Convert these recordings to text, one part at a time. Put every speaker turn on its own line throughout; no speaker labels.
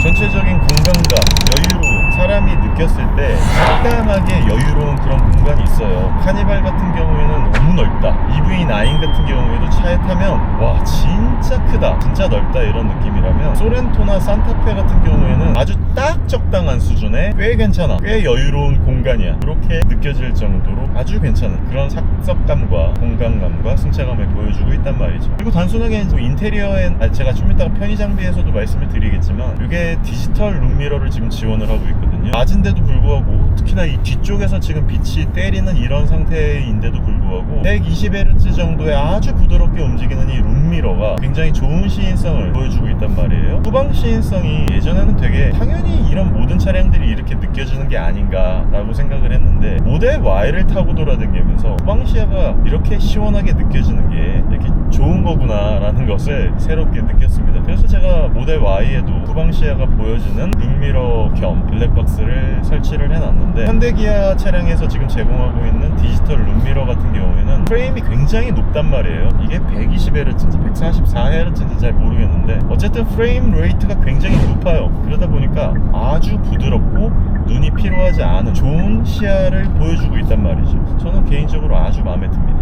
전체적인 공간감, 여유로움, 사람이 느꼈을 때 적당하게 여유로운 그런 공간이 있어요. 카니발 같은 경우에는 너무 넓다. EV9 같은 경우에도 차에 타면 와 진짜 크다, 진짜 넓다 이런 느낌이라면, 소렌토나 산타페 같은 경우에는 아주 딱 적당한 수준의 꽤 괜찮아, 꽤 여유로운 공간이야, 그렇게 느껴질 정도로 아주 괜찮은 그런 착석감과 공간감과 승차감을 보여주고 있단 말이죠. 그리고 단순하게 인테리어엔 제가 좀 이따가 편의 장비에서도 말씀을 드리겠지만 이게 디지털 룸미러를 지금 지원을 하고 있거든요. 낮은데도 불구하고, 특히나 이 뒤쪽에서 지금 빛이 때리는 이런 상태인데도 불구하고 120Hz 정도의 아주 부드럽게 움직이는 이 룸미러가 굉장히 좋은 시인성을 보여주고 있단 말이에요. 후방 시인성이 예전에는 되게 당연히 이런 모든 차량들이 이렇게 느껴지는 게 아닌가 라고 생각을 했는데, 모델 Y를 타고 돌아다니면서 후방 시야가 이렇게 시원하게 느껴지는 게 이렇게 좋은 거구나 라는 것을 새롭게 느꼈습니다. 그래서 제가 모델 Y에도 후방 시야가 보여주는 룸미러 겸 블랙박스를 설치를 해놨는데, 현대기아 차량에서 지금 제공하고 있는 디지털 룸미러 같은 경우에는 프레임이 굉장히 높단 말이에요. 이게 120Hz인지 144Hz인지 잘 모르겠는데 어쨌든 프레임 레이트가 굉장히 높아요. 그러다 보니까 아주 부드럽고 눈이 피로하지 않은 좋은 시야를 보여주고 있단 말이죠. 저는 개인적으로 아주 마음에 듭니다.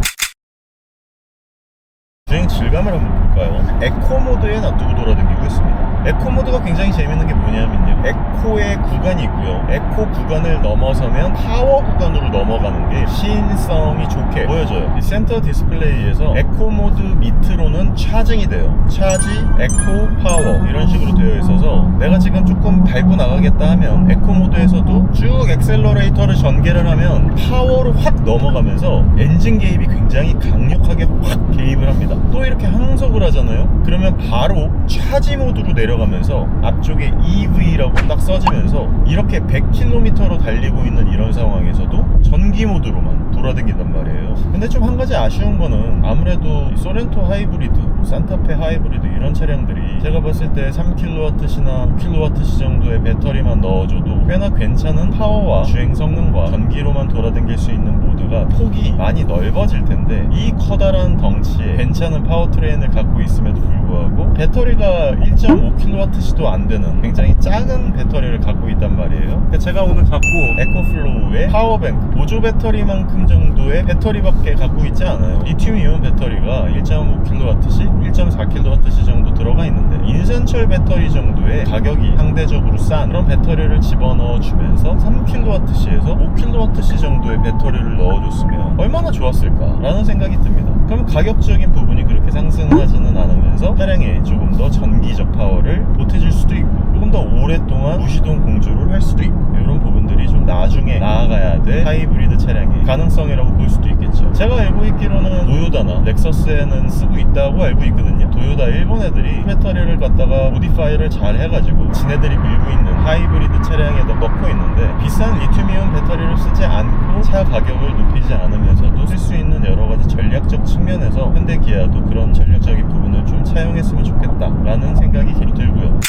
주행 질감을 한번 볼까요? 에코 모드에 놔두고 돌아다니고 있습니다. 에코 모드가 굉장히 재밌는 게 뭐냐면요, 에코의 구간이 있고요, 에코 구간을 넘어서면 파워 구간으로 넘어가는 게 시인성이 좋게 보여져요. 이 센터 디스플레이에서 에코 모드 밑으로는 차징이 돼요. 차지, 에코, 파워 이런 식으로 되어 있어서 내가 지금 조금 밟고 나가겠다 하면 에코 모드에서도 쭉 엑셀러레이터를 전개를 하면 파워로 확 넘어가면서 엔진 개입이 굉장히 강력하게 확 개입을 합니다. 또 이렇게 항속을 하잖아요. 그러면 바로 차지 모드로 내려가면서 앞쪽에 EV라고 딱 써지면서 이렇게 100km로 달리고 있는 이런 상황에서도 전기 모드로만 돌아다닌단 말이에요. 근데 좀 한 가지 아쉬운 거는 아무래도 소렌토 하이브리드, 산타페 하이브리드 이런 차량들이 제가 봤을 때 3kWh나 5kWh 정도의 배터리만 넣어줘도 꽤나 괜찮은 파워와 주행 성능과 전기로만 돌아다닐 수 있는 모드가 폭이 많이 넓어질 텐데, 이 커다란 덩치에 괜찮은 파워트레인을 갖고 있음에도 불구하고 배터리가 1.5kWh도 안 되는 굉장히 작은 배터리를 갖고 있단 말이에요. 제가 오늘 갖고 온 에코플로우의 파워뱅크 보조 배터리만큼 정도의 배터리밖에 갖고 있지 않아요. 리튬이온 배터리가 1.5kWh, 1.4kWh 정도 들어가 있는데, 인산철 배터리 정도의 가격이 상대적으로 싼 그런 배터리를 집어넣어 주면서 3kWh에서 5kWh 정도의 배터리를 넣어줬으면 얼마나 좋았을까 라는 생각이 듭니다. 그럼 가격적인 부분이 그렇게 상승하지는 않으면서 차량에 조금 더 전기적 파워를 보태줄 수도 있고, 조금 더 오랫동안 무시동 공조를 할 수도 있고, 이런 부분들이 좀 나중에 나아가야 될 하이브리드 차량의 가능성이라고 볼 수도 있겠죠. 제가 알고 있기로는 도요타나 렉서스에는 쓰고 있다고 알고 있거든요. 도요타 일본 애들이 배터리를 갖다가 모디파이를 잘 해가지고 지네들이 밀고 있는 하이브리드 차량에다 넣고 있는데, 비싼 리튬이온 배터리를 쓰지 않고 차 가격을 높이지 않으면서도 쓸 수 있는 여러가지 전략적 측면에서 현대기아도 그런 전략적인 부분을 좀 차용했으면 좋겠다 라는 생각이 들고요.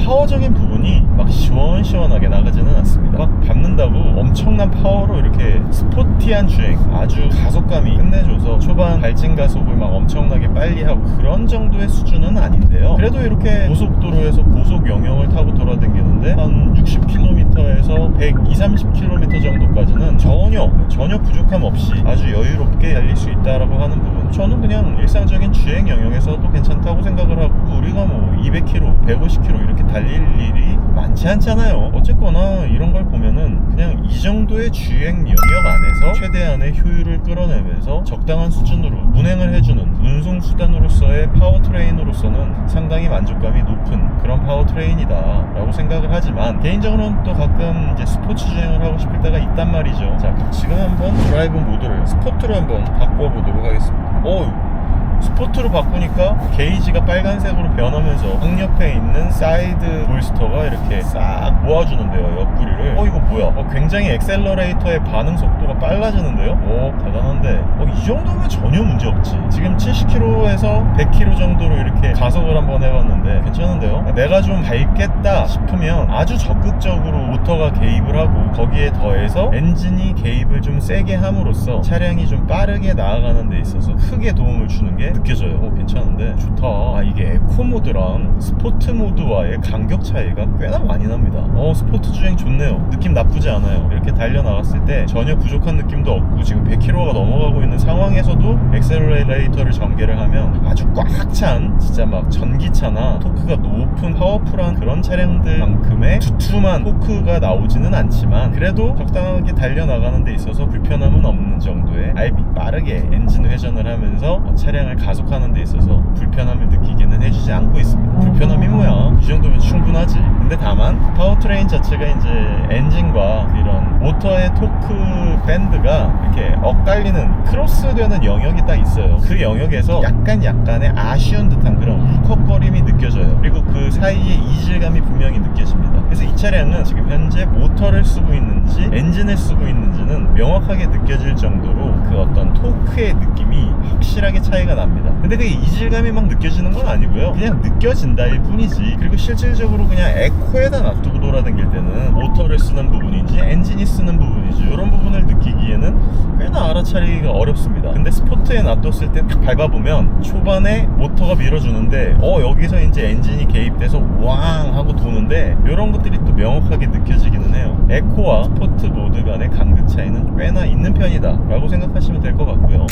파워적인 부분이 막 시원시원하게 나가지는 않습니다. 막 밟는다고 엄청난 파워로 이렇게 스포티한 주행, 아주 가속감이 끝내줘서 초반 발진 가속을 막 엄청나게 빨리 하고 그런 정도의 수준은 아닌데요, 그래도 이렇게 고속도로에서 고속 영역을 타고 돌아다니는데 한 60km에서 120-30km 정도까지는 전혀 부족함 없이 아주 여유롭게 달릴 수 있다라고 하는 부분, 저는 그냥 일상적인 주행 영역에서도 괜찮다고 생각을 하고, 우리가 뭐 200km, 150km 이렇게 달릴 일이 많지 않잖아요. 어쨌거나 이런 걸 보면은 그냥 이 정도의 주행 영역 안에서 최대한의 효율을 끌어내면서 적당한 수준으로 운행을 해주는 운송수단으로서의 파워트레인으로서는 상당히 만족감이 높은 그런 파워트레인이다 라고 생각을 하지만, 개인적으로는 또 가끔 이제 스포츠 주행을 하고 싶을 때가 있단 말이죠. 자, 지금 한번 드라이브 모드를 스포트로 한번 바꿔보도록 하겠습니다. 스포트로 바꾸니까 게이지가 빨간색으로 변하면서 강옆에 있는 사이드 볼스터가 이렇게 싹 모아주는데요, 옆구리를. 이거 뭐야? 굉장히 엑셀러레이터의 반응 속도가 빨라지는데요? 대단한데 이 정도면 전혀 문제없지. 지금 70km에서 100km 정도로 이렇게 가속을 한번 해봤는데 괜찮은데요? 내가 좀 밟겠다 싶으면 아주 적극적으로 모터가 개입을 하고, 거기에 더해서 엔진이 개입을 좀 세게 함으로써 차량이 좀 빠르게 나아가는 데 있어서 크게 도움을 주는 게 게 느껴져요. 괜찮은데 좋다. 이게 에코 모드랑 스포트 모드와의 간격 차이가 꽤나 많이 납니다. 스포트 주행 좋네요. 느낌 나쁘지 않아요. 이렇게 달려나갔을 때 전혀 부족한 느낌도 없고, 지금 100km가 넘어가고 있는 상황에서도 엑셀러레이터를 전개를 하면 아주 꽉 찬 진짜 막 전기차나 토크가 높은 파워풀한 그런 차량들만큼의 두툼한 토크가 나오지는 않지만, 그래도 적당하게 달려나가는 데 있어서 불편함은 없는 정도의 빠르게 엔진 회전을 하면서 차량을 가속하는 데 있어서 불편함을 느끼게는 해주지 않고 있습니다. 불편함이 뭐야? 이 정도면 충분하지. 근데 다만 파워트레인 자체가 이제 엔진과 이런 모터의 토크 밴드가 이렇게 엇갈리는 크로스되는 영역이 딱 있어요. 그 영역에서 약간의 아쉬운 듯한 그런 울컥거림이 느껴져요. 그리고 그 사이에 이질감이 분명히 느껴집니다. 그래서 이 차량은 지금 현재 모터를 쓰고 있는지 엔진을 쓰고 있는지는 명확하게 느껴질 정도로 그 어떤 토크의 느낌이 확실하게 차이가 납니다. 근데 그게 이질감이 막 느껴지는 건 아니고요. 그냥 느껴진다일 뿐이지. 그리고 실질적으로 그냥 에코에다 놔두고 돌아다닐 때는 모터를 쓰는 부분인지 엔진이 쓰는 부분인지 이런 부분을 느끼기에는 꽤나 알아차리기가 어렵습니다. 근데 스포트에 놔뒀을 때 딱 밟아보면 초반에 모터가 밀어주는데 여기서 이제 엔진이 개입돼서 왕 하고 도는데 이런 것들이 또 명확하게 느껴지기는 해요. 에코와 스포트 모드 간의 간극 차이는 꽤나 있는 편이다 라고 생각하시면 될 것 같고요.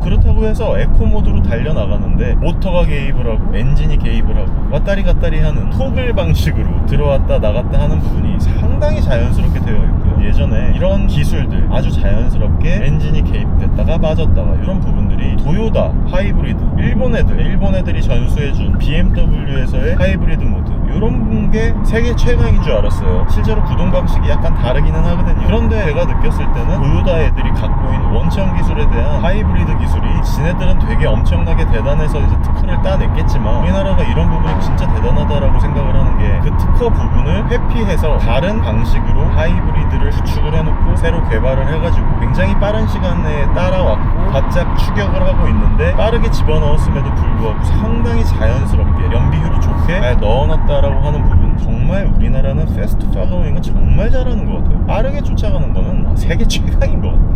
그렇다고 해서 에코 모드로 달려나가는데 모터가 개입을 하고 엔진이 개입을 하고 왔다리 갔다리 하는 토글 방식으로 들어왔다 나갔다 하는 부분이 상당히 자연스럽게 되어 있고요. 예전에 이런 기술들 아주 자연스럽게 엔진이 개입됐다가 빠졌다가 이런 부분들이 도요타 하이브리드, 일본 애들이 전수해준 BMW에서의 하이브리드 모드 이런 게 세계 최강인 줄 알았어요. 실제로 구동 방식이 약간 다르기는 하거든요. 그런데 제가 느꼈을 때는 도요타 애들이 갖고 있는 원천 기술에 대한 하이브리드 기술이 지네들은 되게 엄청나게 대단해서 이제 특허를 따냈겠지만 우리나라가 이런 부분이 진짜 대단하다라고 생각을 하는 게 그 특허 부분을 회피해서 다른 방식으로 하이브리드를 구축을 해놓고 새로 개발을 해가지고 굉장히 빠른 시간에 따라왔고 바짝 추격을 하고 있는데 빠르게 집어넣었음에도 불구하고 상당히 자연스럽게 연비율이 좋게 잘 넣어놨다라고 하는 부분, 정말 우리나라는 패스트 팔로잉은 정말 잘하는 것 같아요. 빠르게 쫓아가는 거는 세계 최강인 것 같아요.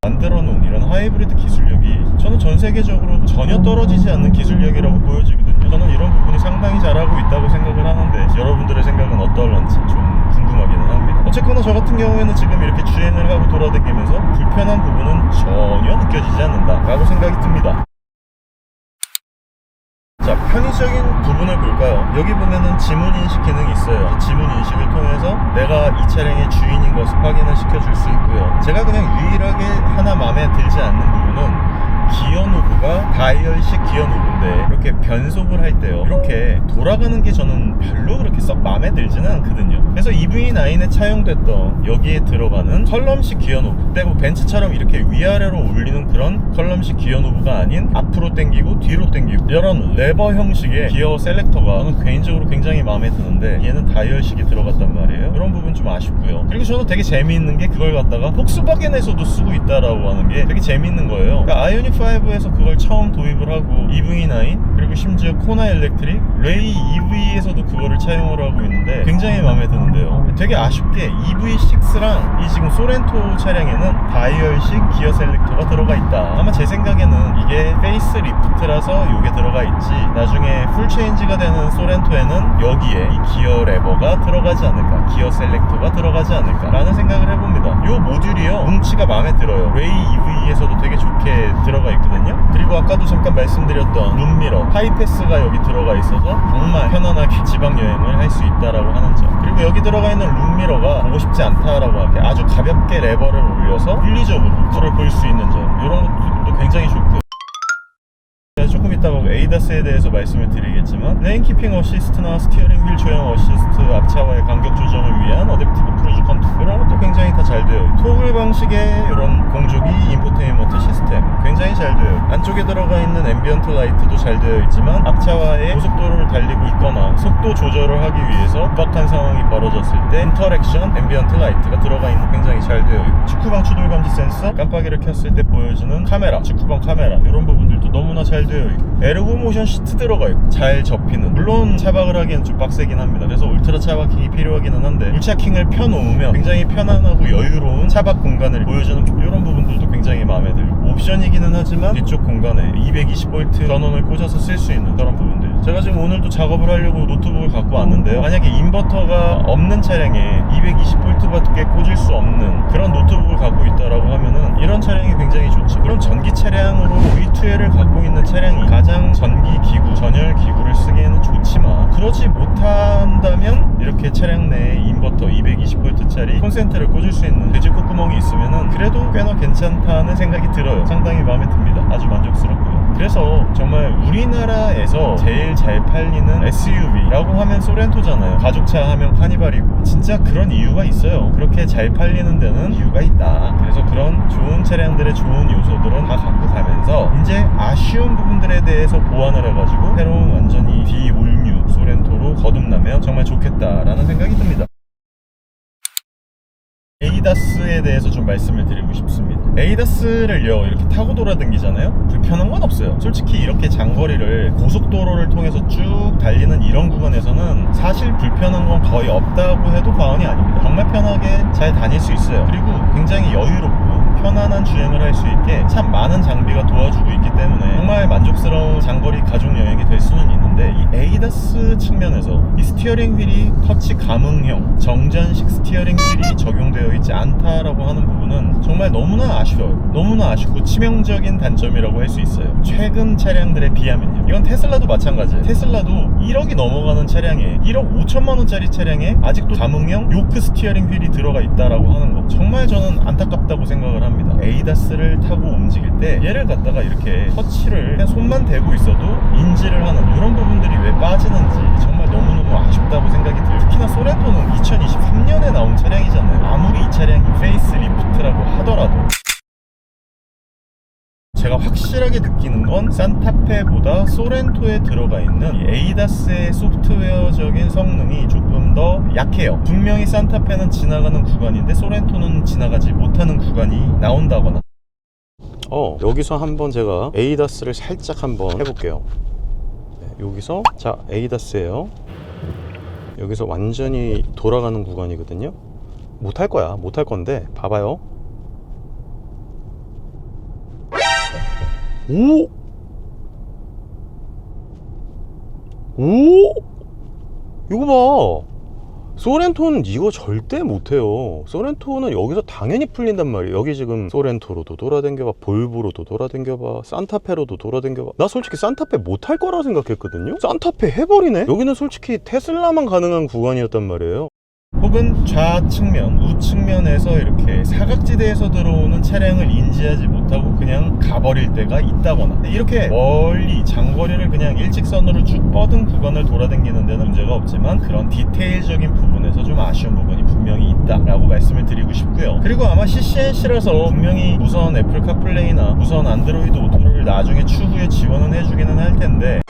만들어놓은 이런 하이브리드 기술력이 저는 전 세계적으로 전혀 떨어지지 않는 기술력이라고 보여지거든요. 저는 이런 부분이 상당히 잘하고 있다고 생각을 하는데 여러분들의 생각은 어떨런지 좀 궁금하기는 합니다. 어쨌거나 저 같은 경우에는 지금 이렇게 주행을 하고 돌아다니면서 불편한 부분은 전혀 느껴지지 않는다 라고 생각이 듭니다. 자, 편의적인 부분을 볼까요? 여기 보면은 지문인식 기능이 있어요. 지문인식을 통해서 내가 이 차량의 주인인 것을 확인을 시켜줄 수 있고요. 제가 그냥 유일하게 하나 마음에 들지 않는 부분은 기어 노브가 다이얼식 기어 노브인데 이렇게 변속을 할 때요 이렇게 돌아가는 게 저는 별로 그렇게 썩 마음에 들지는 않거든요. 그래서 EV9에 차용됐던 여기에 들어가는 컬럼식 기어 노브, 근데 뭐 벤츠처럼 이렇게 위아래로 올리는 그런 컬럼식 기어 노브가 아닌 앞으로 당기고 뒤로 당기고 이런 레버 형식의 기어 셀렉터가 저는 개인적으로 굉장히 마음에 드는데 얘는 다이얼식이 들어갔단 말이에요. 이런 부분 좀 아쉽고요. 그리고 저는 되게 재미있는 게 그걸 갖다가 폭스바겐에서도 쓰고 있다라고 하는 게 되게 재미있는 거예요. 그러니까 아이오닉 5에서 그걸 처음 도입을 하고 EV9 그리고 심지어 코나 일렉트릭 레이 EV에서도 그거를 차용을 하고 있는데 굉장히 마음에 드는데요. 되게 아쉽게 EV6랑 이 지금 소렌토 차량에는 다이얼식 기어 셀렉터가 들어가 있다. 아마 제 생각에는 이게 페이스 리프트라서 이게 들어가 있지 나중에 풀 체인지가 되는 소렌토에는 여기에 이 기어 레버가 들어가지 않을까, 기어 셀렉터가 들어가지 않을까 라는 생각을 해봅니다. 이 모듈이요 뭉치가 마음에 들어요. 레이 EV에서도 되게 좋게 들어가 있거든요. 그리고 아까도 잠깐 말씀드렸던 룸미러 하이패스가 여기 들어가 있어서 정말 편안하게 지방여행을 할 수 있다라고 하는 점, 그리고 여기 들어가 있는 룸미러가 보고 싶지 않다라고 하게 아주 가볍게 레버를 올려서 윤리적으로 그걸 볼 수 있는 점, 이런 것도 굉장히 좋고요. 조금 이따가 에이다스에 대해서 말씀을 드리겠지만 레인 키핑 어시스트나 스티어링 휠 조형 어시스트, 앞차와의 간격 조정을 위한 어댑티브 크루즈 컨트롤 이런 것도 굉장히 다 잘 되어 있고 토글 방식의 이런 공조기 인포테인먼트 시스템 굉장히 잘 되어 있고 안쪽에 들어가 있는 앰비언트 라이트도 잘 되어 있지만 앞차와의 고속도로를 달리고 있거나 속도 조절을 하기 위해서 급박한 상황이 벌어졌을 때 인터랙션 앰비언트 라이트가 들어가 있는 굉장히 잘 되어 있고 직후방 추돌 감지 센서, 깜빡이를 켰을 때 보여주는 카메라, 직후방 카메라 이런 부분들도 너무나 잘 되어 있고 에르고 모션 시트 들어가 있고 잘 접히는, 물론 차박을 하기엔 좀 빡세긴 합니다. 그래서 울트라 차박킹이 필요하기는 한데 울차킹을 펴놓으면 굉장히 편안하고 여유로운 차박 공간을 보여주는 이런 부분들도 굉장히 마음에 들고 옵션이기는 하지만 뒤쪽 공간에 220V 전원을 꽂아서 쓸 수 있는 그런 부분들. 제가 지금 오늘도 작업을 하려고 노트북을 갖고 왔는데요, 만약에 인버터가 없는 차량에 220V밖에 꽂을 수 없는 그런 노트북을 갖고 있다라고 하면은 이런 차량이 굉장히 좋죠. 그럼 전기 차량으로 V2L을 갖고 있는 차량이 가장 전기 기구, 전열 기구를 쓰기에는 좋지만, 그러지 못한다면 이렇게 차량 내에 인버터 220V짜리 콘센트를 꽂을 수 있는 돼지 콧구멍이 있으면은 그래도 꽤나 괜찮다는 생각이 들어요. 상당히 마음에 듭니다. 아주 만족스럽고요. 그래서 정말 우리나라에서 제일 잘 팔리는 SUV라고 하면 소렌토잖아요. 가족차 하면 카니발이고, 진짜 그런 이유가 있어요. 그렇게 잘 팔리는 데는 이유가 있다. 그래서 그런 좋은 차량들의 좋은 요소들은 다 갖고 가면서 이제 아쉬운 부분들에 대해서 보완을 해가지고 새로운 완전히 디올뉴 소렌토로 거듭나면 정말 좋겠다라는 생각이 듭니다. 에이다스에 대해서 좀 말씀을 드리고 싶습니다. 에이다스를요, 이렇게 타고 돌아다니잖아요. 불편한 건 없어요. 솔직히 이렇게 장거리를 고속도로를 통해서 쭉 달리는 이런 구간에서는 사실 불편한 건 거의 없다고 해도 과언이 아닙니다. 정말 편하게 잘 다닐 수 있어요. 그리고 굉장히 여유롭고 편안한 주행을 할 수 있게 참 많은 장비가 도와주고 있기 때문에 정말 만족스러운 장거리 가족 여행이 될 수는 있는데, 이 에이다스 측면에서 이 스티어링 휠이 터치 감응형 정전식 스티어링 휠이 적용되어 있지 않다라고 하는 부분은 정말 너무나 아쉬워요. 너무나 아쉽고 치명적인 단점이라고 할 수 있어요. 최근 차량들에 비하면요. 이건 테슬라도 마찬가지예요. 테슬라도 1억이 넘어가는 차량에 1억 5천만 원짜리 차량에 아직도 감응형 요크 스티어링 휠이 들어가 있다라고 하는 거, 정말 저는 안타깝다고 생각을 합니다. 에이다스를 타고 움직일 때 얘를 갖다가 이렇게 터치를 그냥 손만 대고 있어도 인지를 하는 이런 부분들이 왜 빠지는지 정말 너무너무 아쉽다고 생각이 들어요. 특히나 소렌토는 2023년에 나온 차량이잖아요. 아무리 이 차량이 페이스리프트라고 하더라도 제가 확실하게 느끼는 건 산타페보다 소렌토에 들어가 있는 이 에이다스의 소프트웨어적인 성능이 조금 더 약해요. 분명히 산타페는 지나가는 구간인데 소렌토는 지나가지 못하는 구간이 나온다거나. 여기서 한번 제가 에이다스를 살짝 한번 해볼게요. 네, 여기서 자, 에이다스예요. 여기서 완전히 돌아가는 구간이거든요. 못할 거야. 못할 건데 봐봐요. 오! 이거 봐. 소렌토는 이거 절대 못해요. 소렌토는 여기서 당연히 풀린단 말이에요. 여기 지금 소렌토로도 돌아댕겨봐, 볼보로도 돌아댕겨봐, 산타페로도 돌아댕겨봐. 나 솔직히 산타페 못할 거라 생각했거든요. 산타페 해버리네. 여기는 솔직히 테슬라만 가능한 구간이었단 말이에요. 혹은 좌측면, 우측면에서 이렇게 사각지대에서 들어오는 차량을 인지하지 못하고 그냥 가버릴 때가 있다거나, 이렇게 멀리 장거리를 그냥 일직선으로 쭉 뻗은 구간을 돌아다니는 데는 문제가 없지만 그런 디테일적인 부분에서 좀 아쉬운 부분이 분명히 있다라고 말씀을 드리고 싶고요. 그리고 아마 CCNC라서 분명히 무선 애플 카플레이나 무선 안드로이드 오토를 나중에 추후에 지원은 해주기는 할 텐데,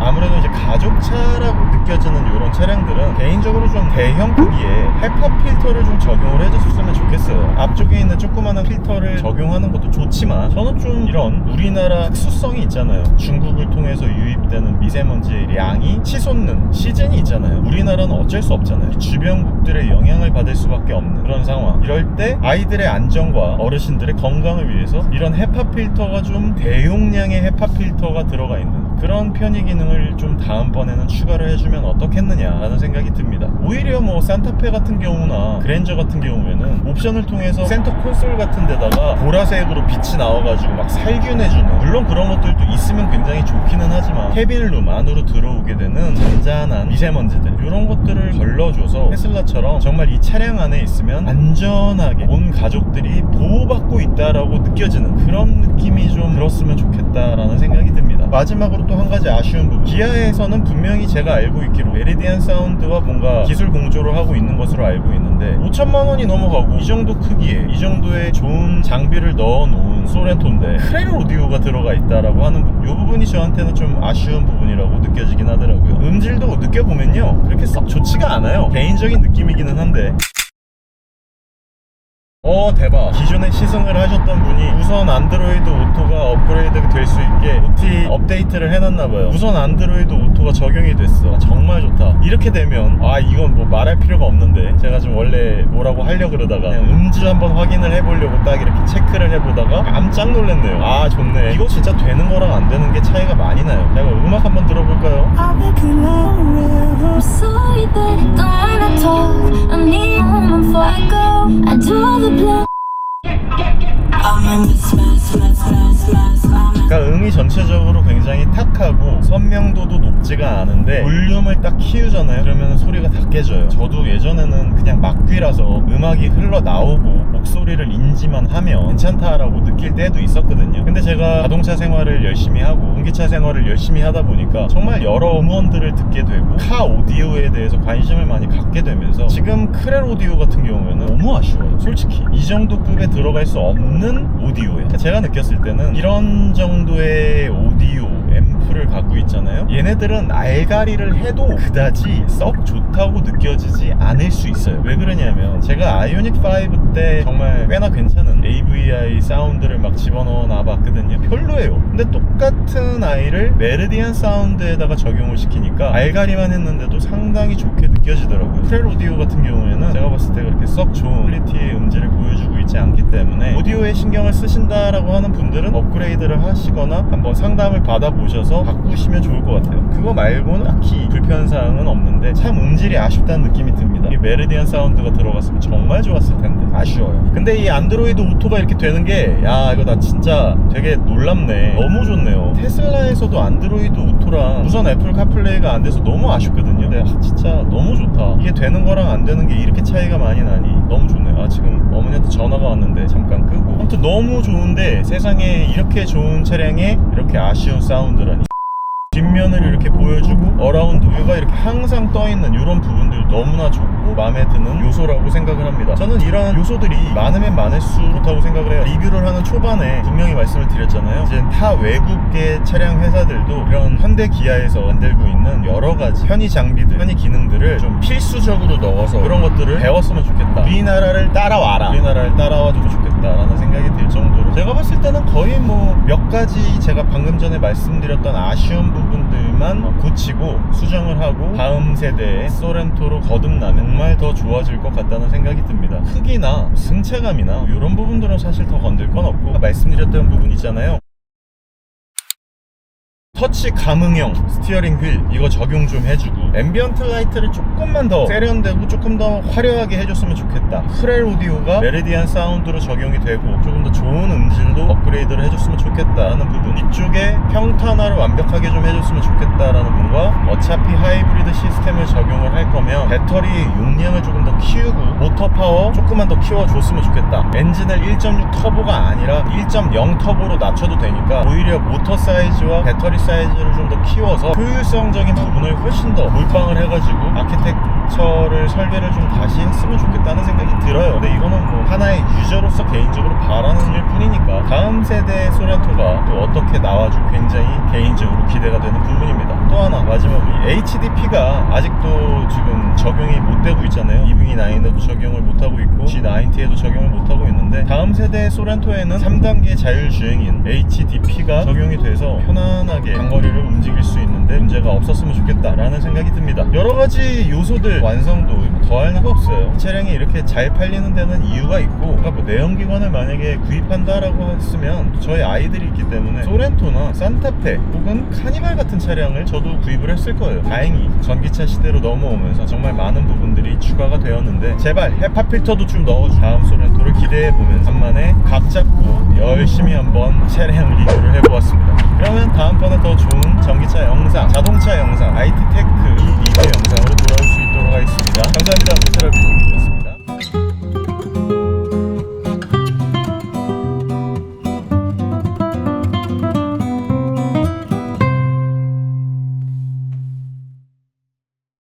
아무래도 이제 가족차라고 느껴지는 이런 차량들은 개인적으로 좀 대형 크기의 헤파 필터를 좀 적용을 해줬으면 좋겠어요. 앞쪽에 있는 조그마한 필터를 적용하는 것도 좋지만 저는 좀 이런 우리나라 특수성이 있잖아요. 중국을 통해서 유입되는 미세먼지의 양이 치솟는 시즌이 있잖아요. 우리나라는 어쩔 수 없잖아요. 주변국들의 영향을 받을 수밖에 없는 그런 상황. 이럴 때 아이들의 안전과 어르신들의 건강을 위해서 이런 헤파 필터가 좀 대용량의 헤파 필터가 들어가 있는 그런 편의 기능을 좀 다음번에는 추가를 해주면 어떻겠느냐라는 생각이 듭니다. 오히려 뭐 산타페 같은 경우나 그랜저 같은 경우에는 옵션을 통해서 센터 콘솔 같은 데다가 보라색으로 빛이 나와가지고 막 살균해주는, 물론 그런 것들도 있으면 굉장히 좋기는 하지만 캐빈룸 안으로 들어오게 되는 잔잔한 미세먼지들, 이런 것들을 걸러줘서 테슬라처럼 정말 이 차량 안에 있으면 안전하게 온 가족들이 보호받고 있다라고 느껴지는 그런 느낌이 좀 들었으면 좋겠다라는 생각이 듭니다. 마지막으로 또 한 가지 아쉬운 부분, 기아에서는 분명히 제가 알고 있기로 메리디안 사운드와 뭔가 기술 공조를 하고 있는 것으로 알고 있는데 5천만 원이 넘어가고 이 정도 크기에 이 정도의 좋은 장비를 넣어놓은 소렌토인데 크렐 오디오가 들어가 있다라고 하는 부분, 이 부분이 저한테는 좀 아쉬운 부분이라고 느껴지긴 하더라고요. 음질도 느껴보면요 그렇게 썩 좋지가 않아요. 개인적인 느낌이기는 한데 대박. 기존에 시승을 하셨던 분이 우선 안드로이드 오토가 업그레이드 될 수 있게 FSD 업데이트를 해놨나봐요. 우선 안드로이드 오토가 적용이 됐어. 정말 좋다. 이렇게 되면 이건 뭐 말할 필요가 없는데, 제가 좀 원래 뭐라고 하려고 그러다가 그냥 음주 한번 확인을 해보려고 딱 이렇게 체크를 해보다가 깜짝 놀랐네요. 좋네. 이거 진짜 되는 거랑 안 되는 게 차이가 많이 나요. 제가 음악 한번 들어볼까요?
I'm sorry that I don't wanna talk. I need a moment before I go. I do all the plan. I'm a mess.
그러니까 음이 전체적으로 굉장히 탁하고 선명도도 높지가 않은데 볼륨을 딱 키우잖아요. 그러면 소리가 다 깨져요. 저도 예전에는 그냥 막귀라서 음악이 흘러나오고 목소리를 인지만 하면 괜찮다라고 느낄 때도 있었거든요. 근데 제가 자동차 생활을 열심히 하고 공기차 생활을 열심히 하다 보니까 정말 여러 음원들을 듣게 되고 카 오디오에 대해서 관심을 많이 갖게 되면서 지금 크렐 오디오 같은 경우에는 너무 아쉬워요. 솔직히 이 정도 급에 들어갈 수 없는 오디오예요. 제가 느꼈을 때는 이런 정도의 오디오 앰프를 갖고 있잖아요. 얘네들은 알가리를 해도 그다지 썩 좋다고 느껴지지 않을 수 있어요. 왜 그러냐면 제가 아이오닉 5 때 정말 꽤나 괜찮은 AVI 사운드를 막 집어넣어 놔봤거든요. 별로예요. 근데 똑같은 아이를 메르디안 사운드에다가 적용을 시키니까 알가리만 했는데도 상당히 좋게 느껴지더라고요. 크렐 오디오 같은 경우에는 제가 봤을 때 그렇게 썩 좋은 퀄리티의 음질을 보여주고 있지 않기 때문에 오디오에 신경을 쓰신다라고 하는 분들은 업그레이드를 하시거나 한번 상담을 받아보셔서 바꾸시면 좋을 것 같아요. 그거 말고는 딱히 불편사항은 없는데 참 음질이 아쉽다는 느낌이 듭니다. 이 메르디안 사운드가 들어갔으면 정말 좋았을 텐데 아쉬워요. 근데 이 안드로이드 오토가 이렇게 되는 게 이거 나 진짜 되게 놀랍네. 너무 좋네요. 테슬라에서도 안드로이드 오토랑 무선 애플 카플레이가 안 돼서 너무 아쉽거든요. 근데 진짜 너무 좋다. 이게 되는 거랑 안 되는 게 이렇게 차이가 많이 나니 너무 좋네요. 지금 어머니한테 전화가 왔는데 잠깐 끄고. 아무튼 너무 좋은데 세상에 이렇게 좋은 차량에 이렇게 아쉬운 사운드라니. 뒷면을 이렇게 보여주고 어라운드 뷰가 이렇게 항상 떠있는 이런 부분들 너무나 좋고 마음에 드는 요소라고 생각을 합니다. 저는 이런 요소들이 많으면 많을수록 좋다고 생각을 해요. 리뷰를 하는 초반에 분명히 말씀을 드렸잖아요. 이제 타 외국계 차량 회사들도 이런 현대 기아에서 만들고 있는 여러 가지 편의 장비들, 편의 기능들을 좀 필수적으로 넣어서 그런 것들을 배웠으면 좋겠다. 우리나라를 따라와라. 우리나라를 따라와줘도 좋겠다라는 생각이 들 정도로 제가 봤을 때는 거의 뭐 몇 가지 제가 방금 전에 말씀드렸던 아쉬운 부분들만 고치고 수정을 하고 다음 세대의 소렌토로 거듭나면 정말 더 좋아질 것 같다는 생각이 듭니다. 크기나 승차감이나 이런 부분들은 사실 더 건들 건 없고 말씀드렸던 부분 있잖아요. 터치 감응형 스티어링 휠 이거 적용 좀 해주고 앰비언트 라이트를 조금만 더 세련되고 조금 더 화려하게 해줬으면 좋겠다. 크렐 오디오가 메르디안 사운드로 적용이 되고 조금 더 좋은 음질로 업그레이드를 해줬으면 좋겠다라는 부분, 이쪽에 평탄화를 완벽하게 좀 해줬으면 좋겠다라는 부분과 어차피 하이브리드 시스템을 적용을 할 거면 배터리 용량을 조금 더 키우고 모터 파워 조금만 더 키워줬으면 좋겠다. 엔진을 1.6 터보가 아니라 1.0 터보로 낮춰도 되니까 오히려 모터 사이즈와 배터리 사이즈를 좀 더 키워서 효율성적인 부분을 훨씬 더 몰빵을 해가지고 아키텍처를 설계를 좀 다시 했으면 좋겠다는 생각이 들어요. 근데 이거는 뭐 하나의 유저로서 개인적으로 바라는 일 뿐이니까 다음 세대 소렌토가 또 어떻게 나와줄지 굉장히 개인적으로 기대가 되는 부분입니다. 또 하나 마지막으로 HDP가 아직도 지금 적용이 못 되고 있잖아요. EV9에도 적용을 못하고 있고 G90에도 적용을 못하고 있는데 다음 세대 소렌토에는 3단계 자율주행인 HDP가 적용이 돼서 편안하게 장거리를 움직일 수 있는데 문제가 없었으면 좋겠다라는 생각이 듭니다. 여러가지 요소들 완성도 더할 나가 없어요. 차량이 이렇게 잘 팔리는 데는 이유가 있고, 그러니까 뭐 내연기관을 만약에 구입한다라고 했으면 저희 아이들이 있기 때문에 소렌토나 산타페 혹은 카니발 같은 차량을 저도 구입을 했을 거예요. 다행히 전기차 시대로 넘어오면서 정말 많은 부분들이 추가가 되었는데 제발 헤파 필터도 좀 넣어주고 다음 소렌토를 기대해보면서 간만에 각 잡고 열심히 한번 차량 리뷰를 해보았습니다.